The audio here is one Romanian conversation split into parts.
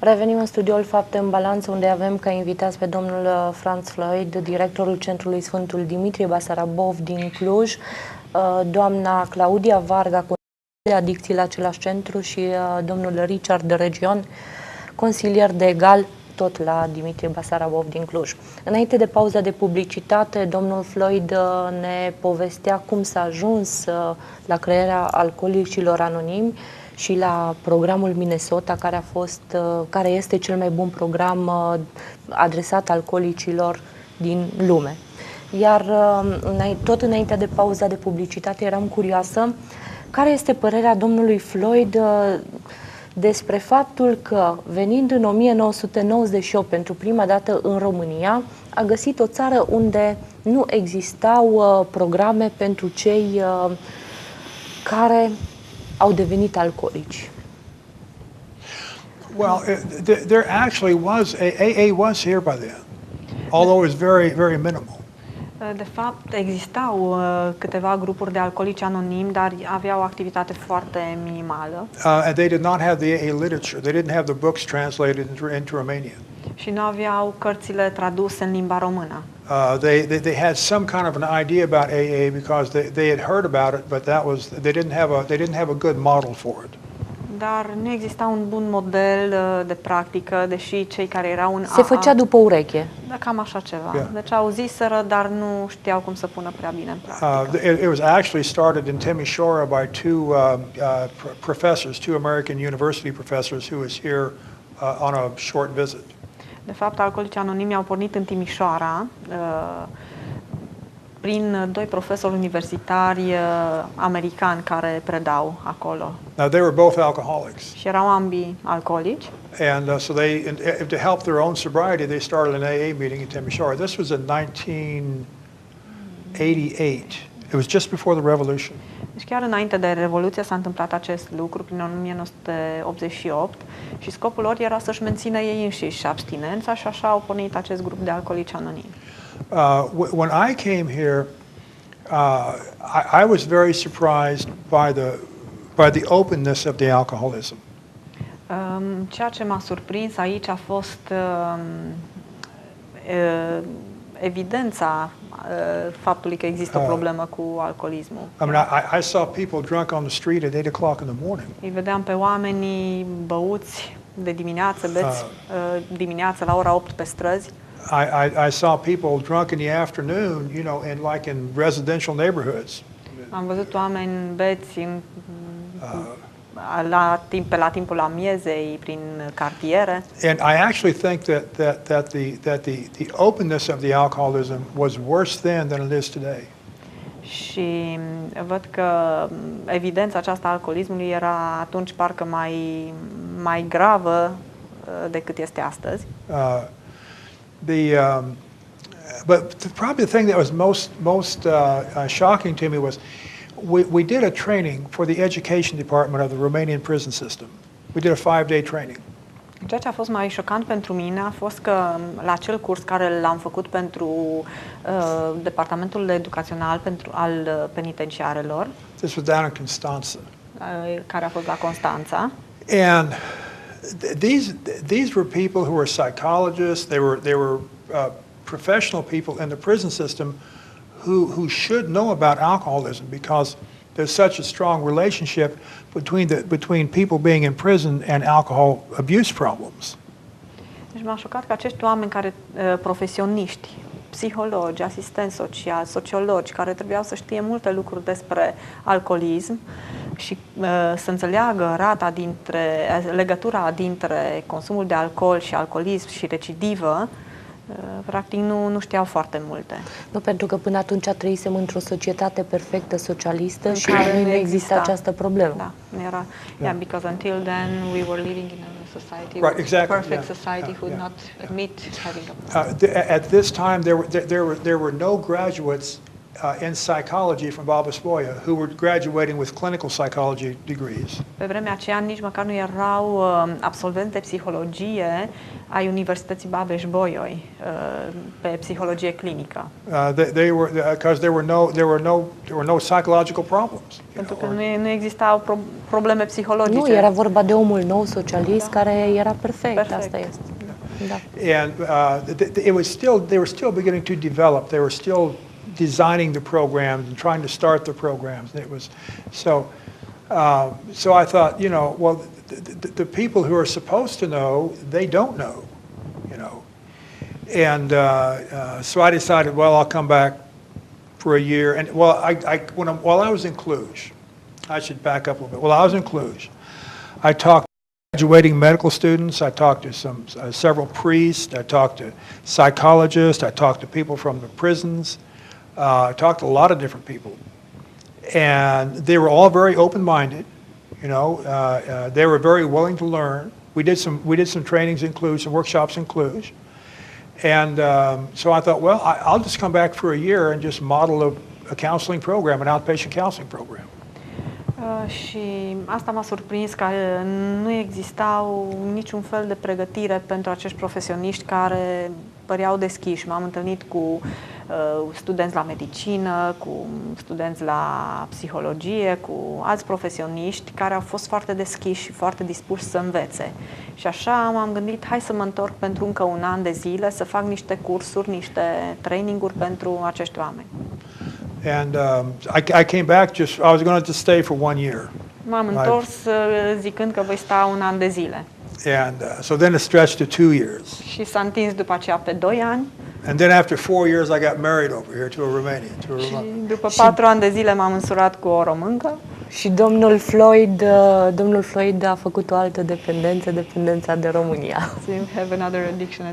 Revenim în studioul Fapte în Balanță, unde avem ca invitați pe domnul Franz Floyd, directorul Centrului Sfântul Dimitrie Basarabov din Cluj, doamna Claudia Varga, de adicții la același centru, și domnul Richard de Region, consilier de egal tot la Dimitrie Basarabov din Cluj. Înainte de pauza de publicitate, domnul Floyd ne povestea cum s-a ajuns la crearea Alcoolicilor Anonimi și la programul Minnesota, care este cel mai bun program adresat alcoolicilor din lume. Iar tot înainte de pauza de publicitate eram curioasă care este părerea domnului Floyd despre faptul că, venind în 1998 pentru prima dată în România, a găsit o țară unde nu existau programe pentru cei care au devenit alcoolici. Well, there actually was, AA was here by then, although it was very, very minimal. De fapt, existau câteva grupuri de alcoolici anonimi, dar aveau o activitate foarte minimală. And they did not have the AA literature. They didn't have the books translated into Romanian. Și nu aveau cărțile traduse în limba română. They had some kind of an idea about AA because they had heard about it, but they didn't have a good model for it. Dar nu exista un bun model de practică, deși cei care erau în Se făcea după ureche. Da, cam așa ceva. Yeah. Deci auziseră, dar nu știau cum să pună prea bine în practică. It was actually started in Timișoara by two professors, two American university professors who was here on a short visit. De fapt, Alcoolicii Anonimi au pornit în Timișoara prin doi profesori universitari americani care predau acolo. Now they were both alcoholics. Și erau ambii alcoolici. And so to help their own sobriety, they started an AA meeting in Timișoara. This was in 1988. It was just before the Revolution. Deci chiar înainte de Revoluție s-a întâmplat acest lucru, prin 1988, și scopul lor era să-și mențină ei înșiși abstinența, și așa au pornit acest grup de alcoolici anonimi. When I came here, I was very surprised by the openness of the alcoholism. Ceea ce m-a surprins aici a fost evidența faptului că există o problemă cu alcoolismul. I mean, I saw people drunk on the street at 8 o'clock in the morning. Îi vedeam pe oamenii băuți de dimineață, beți dimineața la ora 8 pe străzi. I saw people drunk in the afternoon, you know, in residential neighborhoods. Am văzut oameni beți la timpul amiezei prin cartiere. And I actually think that the openness of the alcoholism was worse then than it is today. Și văd că evidența aceasta a alcoolismului era atunci parcă mai gravă decât este astăzi. But probably the thing that was most shocking to me was we did a training for the education department of the Romanian prison system. We did a 5-day training. Ceea ce a fost mai șocant pentru mine a fost că la acel curs care l-am făcut pentru departamentul educațional al penitenciarelor. This was down in Constanța. Care a fost la Constanța. And these were people who were psychologists. They were professional people in the prison system who should know about alcoholism because there's such a strong relationship between people being in prison and alcohol abuse problems. Deci m-a șocat că acești oameni profesioniști, psihologi, asistenți sociali, sociologi, care trebuiau să știe multe lucruri despre alcoolism și să înțeleagă legătura dintre consumul de alcool și alcoolism și recidivă, practic nu știau foarte multe. Nu, pentru că până atunci trăisem într-o societate perfectă socialistă și nu exista această problemă. Da, era. Yeah, because until then we were living in a society, right, exactly, perfect society who would not admit having a at this time there were no graduates in psychology from Balanta, who were graduating with clinical psychology degrees. Pe vremea aceea nici măcar nu erau absolvenți de psihologie ai Universității Babeș-Bolyai pe psihologie clinică. They were because there were no psychological problems. Pentru că nu existau probleme psihologice. Nu, era vorba de omul nou socialist care era perfect. Asta este. Da. And they were still beginning to develop. They were still designing the programs and trying to start the programs. And it was so I thought, well, the people who are supposed to know, they don't know, And so I decided, well, I'll come back for a year. And while I was in Cluj, I should back up a little bit. While I was in Cluj, I talked to graduating medical students. I talked to several priests. I talked to psychologists. I talked to people from the prisons. I talked to a lot of different people. And they were all very open-minded. They were very willing to learn. We did some trainings in Cluj, some workshops in Cluj. And so I thought, well, I'll just come back for a year and just model a counseling program, an outpatient counseling program. Și asta m-a surprins că nu existau niciun fel de pregătire pentru acești profesioniști care păreau deschiși. M-am întâlnit cu studenți la medicină, cu studenți la psihologie, cu alți profesioniști care au fost foarte deschiși și foarte dispuși să învețe. Și așa m-am gândit, hai să mă întorc pentru încă un an de zile, să fac niște cursuri, niște traininguri pentru acești oameni. And I came back I was going to stay for 1 year. M-am întors zicând că voi sta un an de zile. And so then it stretched to 2 years. Și s-a întins după aceea pe 2 ani. And then after 4 years I got married over here to a Romanian. Și după 4 ani de zile m-am însurat cu o româncă. Și domnul Floyd a făcut o altă dependența de România. So you have another addiction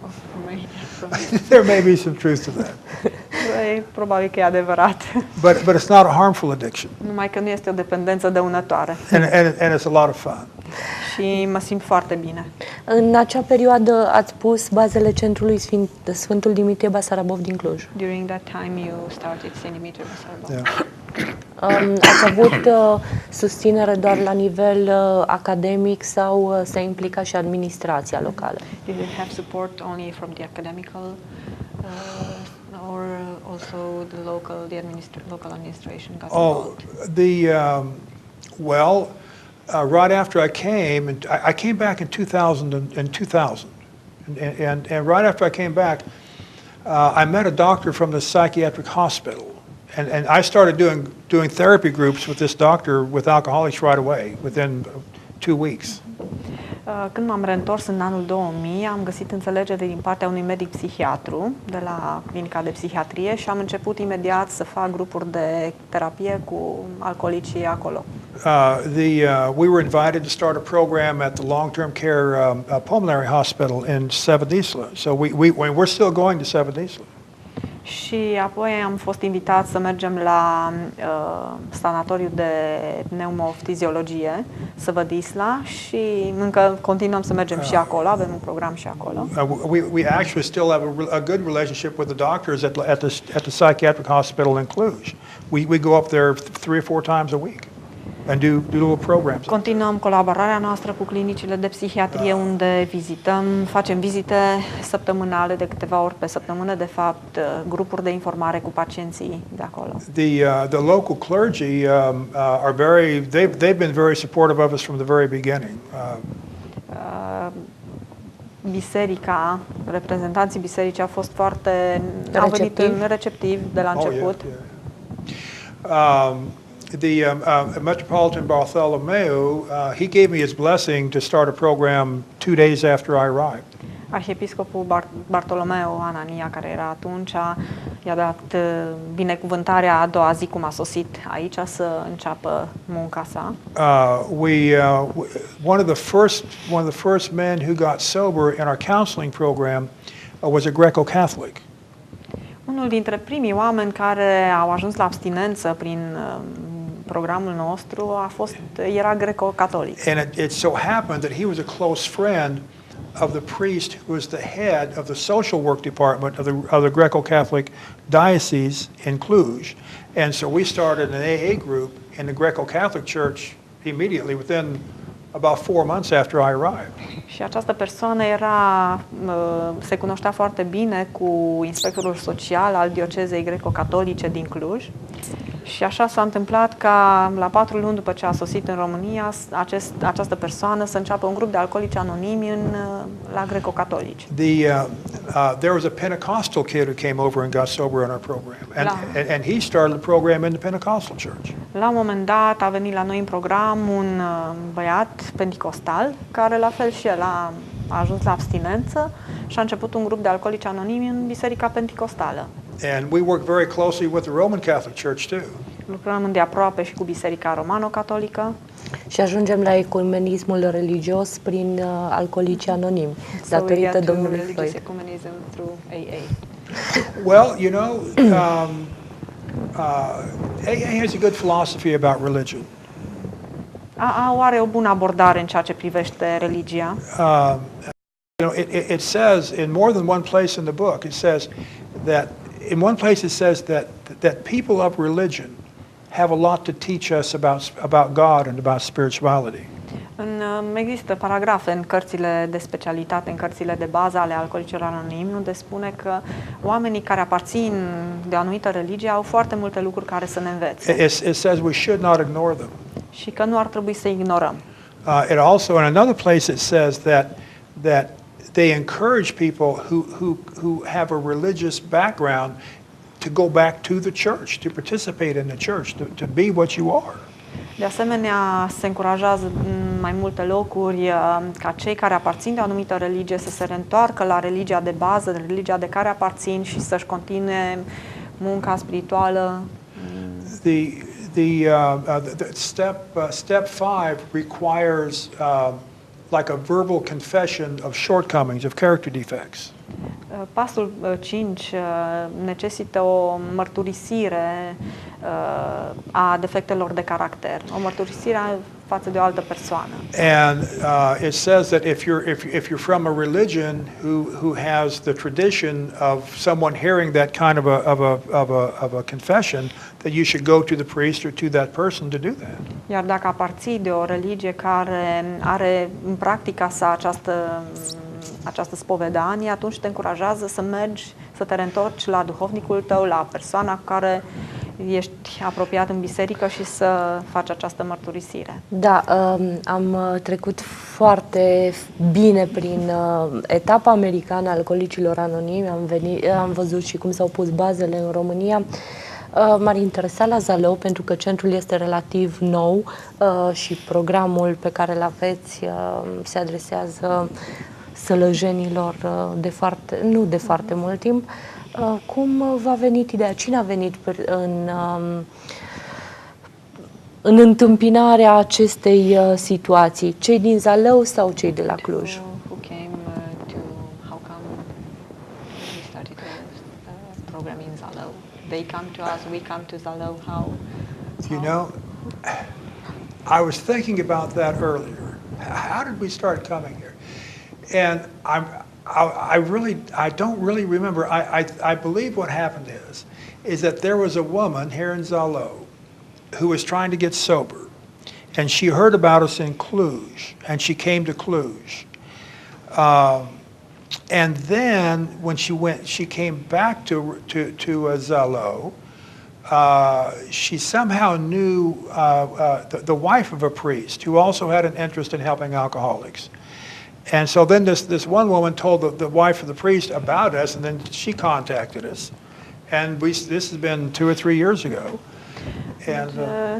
of Romania. There may be some truth to that. Probabil că e adevărat. But it's not a harmful addiction. Numai că nu este o dependență dăunătoare. And it's a lot of fun. Și mă simt foarte bine. În acea perioadă ați pus bazele centrului Sfântul Dimitrie Basarabov din Cluj. During that time you started St. Dimitrie Basarabov. Yeah. Ați avut susținere doar la nivel academic sau s-a implicat și administrația locală? Did you have support only from the academical or also the local administration got involved? Right after I came, I came back in 2000, and right after I came back, I met a doctor from the psychiatric hospital, and I started doing therapy groups with this doctor with alcoholics right away, within 2 weeks. Când m-am reîntors în anul 2000, am găsit înțelegere din partea unui medic psihiatru de la clinica de psihiatrie și am început imediat să fac grupuri de terapie cu alcoolicii acolo. We were invited to start a program at the long-term care pulmonary hospital in Sevedisla. So we're still going to Sevedisla. Și apoi am fost invitat să mergem la sanatoriu de pneumofiziologie, Sevedisla, și încă continuăm să mergem și acolo, avem un program și acolo. We actually still have a good relationship with the doctors at the psychiatric hospital in Cluj. We go up there 3 or 4 times a week and do little programs. Continuăm colaborarea noastră cu clinicile de psihiatrie unde facem vizite săptămânale de câteva ori pe săptămână, de fapt, grupuri de informare cu pacienții de acolo. The local clergy they've been very supportive of us from the very beginning. Biserica, reprezentanții bisericii au fost foarte receptivi de la început. The Metropolitan Bartholomew, he gave me his blessing to start a program 2 days after I arrived. Arhiepiscopul Bartolomeu Anania, care era atunci, i-a dat binecuvântarea a doua zi cum a sosit aici să înceapă munca sa. One of the first men who got sober in our counseling program was a Greco-Catholic. Unul dintre primii oameni care au ajuns la abstinență prin programul nostru era greco-catolic. And it so happened that he was a close friend of the priest who was the head of the social work department of the Greco-Catholic diocese in Cluj. And so we started an AA group in the Greco-Catholic Church immediately within about 4 months after I arrived. Și această persoană se cunoștea foarte bine cu inspectorul social al diocezei greco-catolice din Cluj. Și așa s-a întâmplat ca la 4 luni după ce a sosit în România, această persoană să înceapă un grup de alcoolici anonimi la greco-catolici. There was a Pentecostal kid who came over and got sober in our program, and he started the program in the Pentecostal church. La un moment dat a venit la noi în program un băiat penticostal care la fel și el a ajuns la abstinență și a început un grup de alcoolici anonimi în biserica penticostală. And we work very closely with the Roman Catholic Church too. Lucrăm îndeaproape și cu biserica romano-catolică. Și ajungem la ecumenismul religios prin alcoolici anonimi, datorită domnului Floyd. Well, you know, AA has a good philosophy about religion. AA are o bună abordare în ceea ce privește religia. You know, it says in more than one place in the book, it says that in one place it says that people of religion have a lot to teach us about God and about spirituality. Există paragrafe în cărțile de specialitate, în cărțile de bază ale alcoolicilor anonimi, unde spune că oamenii care aparțin de o anumită religie au foarte multe lucruri care să ne învețe. It says we should not ignore them. Și că nu ar trebui să ignorăm. It also, in another place, it says that they encourage people who have a religious background to go back to the church, to participate in the church, to be what you are. De asemenea, se încurajează în mai multe locuri ca cei care aparțin de o anumită religie să se reîntoarcă la religia de bază, religia de care aparțin și să-și continue munca spirituală. Step 5 requires like a verbal confession of shortcomings, of character defects. Pasul 5 necesită o mărturisire a defectelor de caracter, o mărturisire față de o altă persoană. And it says that if you're from a religion who has the tradition of someone hearing that kind of a confession, that you should go to the priest or to that person to do that. Iar dacă aparții de o religie care are în practica sa această spovedanie, atunci te încurajează să mergi, să te reîntorci la duhovnicul tău, la persoana cu care ești apropiat în biserică și să faci această mărturisire. Da, am trecut foarte bine prin etapa americană a alcoolicilor anonimi, am văzut și cum s-au pus bazele în România. M-ar interesa la Zalău, pentru că centrul este relativ nou și programul pe care îl aveți se adresează sălăjenilor nu de foarte mult timp. Cum v-a venit ideea? Cine a venit în întâmpinarea acestei situații? Cei din Zalău sau cei de la Cluj? How come we started the program in Zalău? They come to us, we come to Zalău. How? You know, I was thinking about that earlier. How did we start coming here? And I don't really remember. I believe what happened is that there was a woman here in Zalău who was trying to get sober, and she heard about us in Cluj, and she came to Cluj. And then when she came back to Zalău. She somehow knew the wife of a priest who also had an interest in helping alcoholics. And so then this one woman told the wife of the priest about us, and then she contacted us. And this has been 2 or 3 years ago. And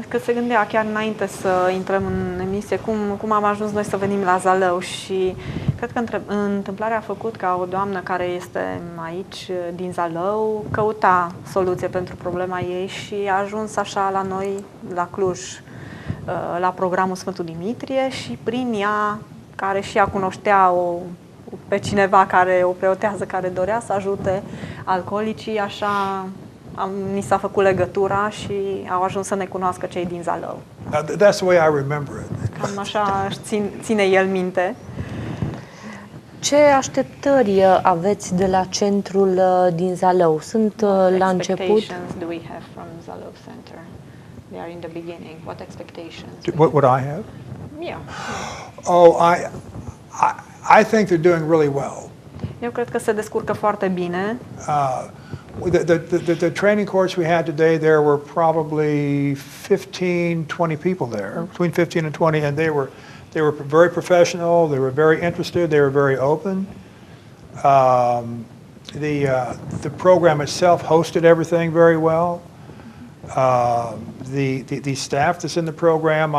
că se gândea chiar înainte să intrăm în emisie cum am ajuns noi să venim la Zalău și cred că întâmplarea a făcut ca o doamnă care este aici din Zalău căuta soluție pentru problema ei și a ajuns așa la noi, la Cluj, la programul Sfântul Dimitrie și prin ea, care și ea cunoștea pe cineva, o preotează care dorea să ajute alcoolicii, așa ni s-a făcut legătura și au ajuns să ne cunoască cei din Zalău. That's the way I remember it. Cam așa ține el minte. Ce așteptări aveți de la centrul din Zalău? Sunt la început. Expectations do we have from Zalău Center? We are in the beginning. What expectations? What I have? Yeah. Oh, I think they're doing really well. Eu cred că se descurcă foarte bine. The training course we had today, there were probably 15, 20 people there, between 15 and 20, and they were very professional. They were very interested. They were very open. The program itself hosted everything very well. The staff that's in the program,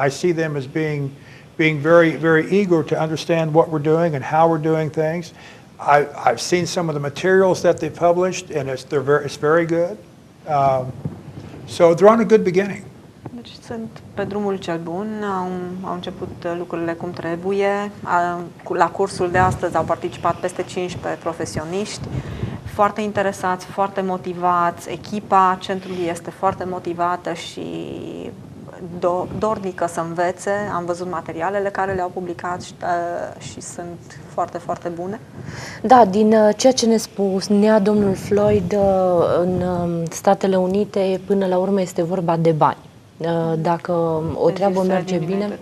I see them as being very, very eager to understand what we're doing and how we're doing things. I've seen some of the materials that they published, and it's very good. So they're on a good beginning. Deci sunt pe drumul cel bun, au început lucrurile cum trebuie. La cursul de astăzi au participat peste 15 profesioniști, foarte interesați, foarte motivați. Echipa centrului este foarte motivată și dornică să învețe. Am văzut materialele care le-au publicat și sunt foarte, foarte bune. Da, din ceea ce ne spunea domnul Floyd, în Statele Unite, până la urmă este vorba de bani. Dacă o treabă merge bine,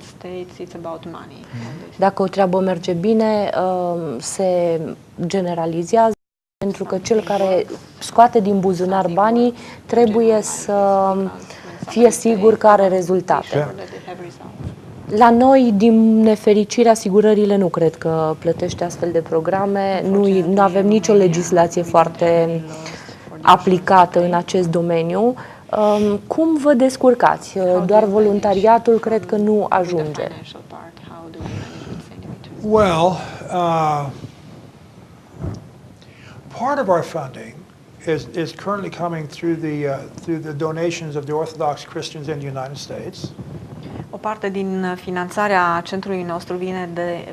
dacă o treabă merge bine, se generalizează, pentru că cel care scoate din buzunar banii trebuie să fie sigur că are rezultate. La noi, din nefericire, asigurările nu cred că plătește astfel de programe. Nu avem nicio legislație foarte aplicată în acest domeniu. Cum vă descurcați? Doar voluntariatul cred că nu ajunge. Well, part of our funding is currently coming through the donations of the Orthodox Christians in the United States. O parte din finanțarea centrului nostru vine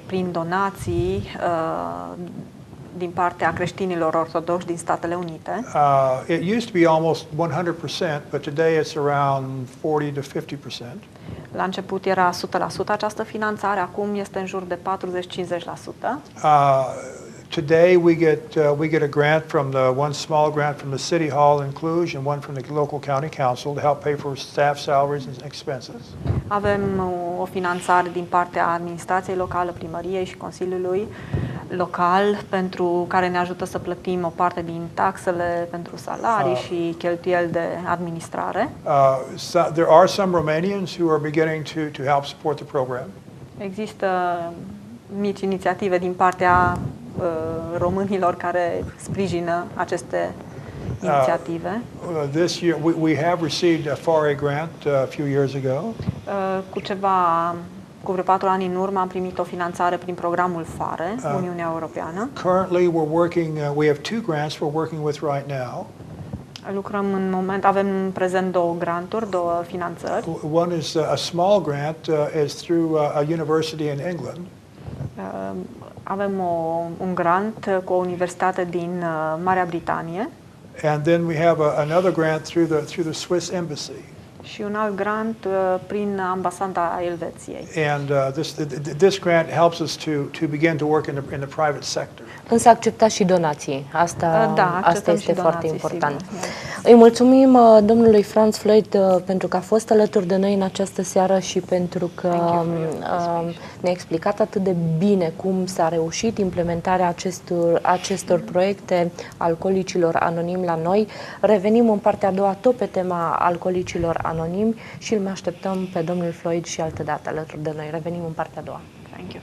prin donații din partea creștinilor ortodoxi din Statele Unite. It used to be almost 100%, but today it's around 40 to 50%. La început era 100% această finanțare, acum este în jur de 40-50%. Today we get a grant from one small grant from the City Hall in Cluj and one from the local county council to help pay for staff salaries and expenses. Avem o finanțare din partea administrației locale, primăriei și Consiliului local, pentru care ne ajută să plătim o parte din taxele pentru salarii și cheltuieli de administrare. There are some Romanians who are beginning to help support the program. Există mici inițiative din partea românilor care sprijină aceste inițiative. This year we have received a FARE grant a few years ago. Cu vreo 4 ani în urmă am primit o finanțare prin programul FARE, Uniunea Europeană. Currently we have 2 grants we're working with right now. Avem în prezent 2 granturi, 2 finanțări. One is a small grant is through a university in England. Avem un grant cu o universitate din Marea Britanie. And then we have another grant through the Swiss embassy. Și un alt grant prin ambasada Elveției. And this grant helps us to begin to work in the private sector. Însă acceptați și donații. Asta este foarte important. Sigur. Îi mulțumim domnului Franz Floyd pentru că a fost alături de noi în această seară și pentru că ne-a explicat atât de bine cum s-a reușit implementarea acestor proiecte alcoolicilor anonimi la noi. Revenim în partea a doua tot pe tema alcoolicilor anonimi și îl mai așteptăm pe domnul Floyd și altă dată alături de noi. Revenim în partea a doua. Thank you.